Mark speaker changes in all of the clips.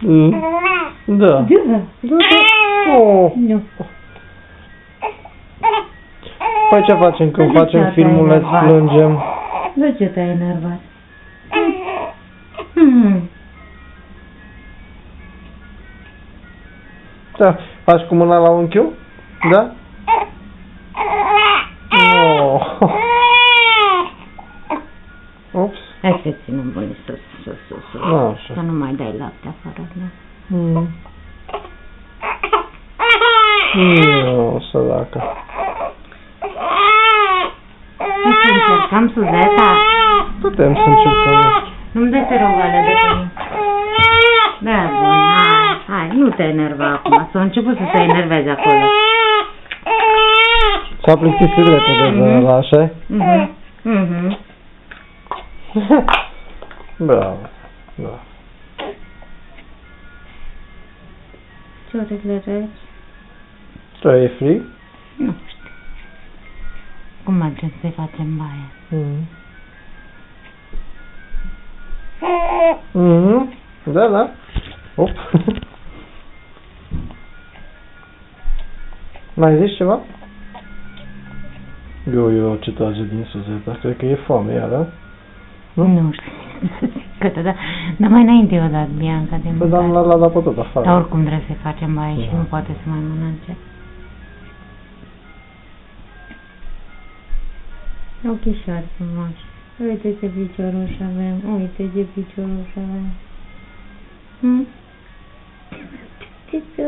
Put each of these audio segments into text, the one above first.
Speaker 1: Da.
Speaker 2: Da.
Speaker 1: Oh.
Speaker 2: Nu.
Speaker 1: Păi ce facem când
Speaker 2: De ce
Speaker 1: facem
Speaker 2: te-ai
Speaker 1: filmuleț,
Speaker 2: enervat?
Speaker 1: plângem?
Speaker 2: De ce te-ai enervat?
Speaker 1: Da. Faci cu mâna la unchiul? Da? Oh. Ups.
Speaker 2: Hai să ținem bune sus.
Speaker 1: Așa.
Speaker 2: Să nu mai dai lapte afară, da?
Speaker 1: Săracă.
Speaker 2: Hai să încercăm, Suzeta?
Speaker 1: Putem să încercăm.
Speaker 2: Nu-mi dai, te rog, alea de pe mine. Da, bun, hai, nu te enerva acum, s-a început să se enerveze acolo.
Speaker 1: S-a plictisit repede de la așa? Bravo, da.
Speaker 2: Ce orele reci?
Speaker 1: Tu e frig?
Speaker 2: Nu știu. Cum mergem să-i facem baie?
Speaker 1: Da, da. Op. Mai zici ceva? Eu ce trage din Suzeta? Cred că e foame iară.
Speaker 2: Nu știu. Câteodată. Dar mai înainte eu dat Bianca de
Speaker 1: Păi
Speaker 2: mâncare.
Speaker 1: l-a dat pe tot afară.
Speaker 2: Dar oricum trebuie să-i facem baie și nu poate să mai mănânce. Ochișori frumoși. Uite ce picioruș avem. Uite ce picioruș avem. Ce?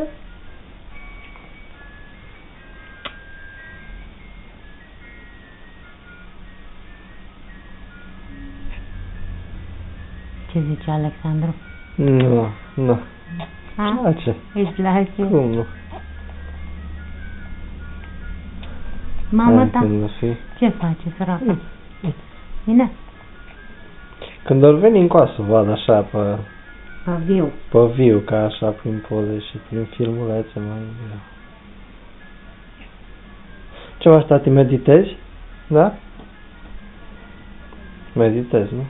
Speaker 2: Ce zice Alexandru?
Speaker 1: Nu.
Speaker 2: A?
Speaker 1: Ce?
Speaker 2: Îți place?
Speaker 1: Cum nu?
Speaker 2: Mama ta?
Speaker 1: Când o fi.
Speaker 2: Ce face, săracă? Bine?
Speaker 1: Când or veni încoa să vad așa
Speaker 2: Viu.
Speaker 1: pe viu, ca așa prin poze și prin filmulețe mai greu. Ce faci, tati, meditezi? Da? Meditezi, nu?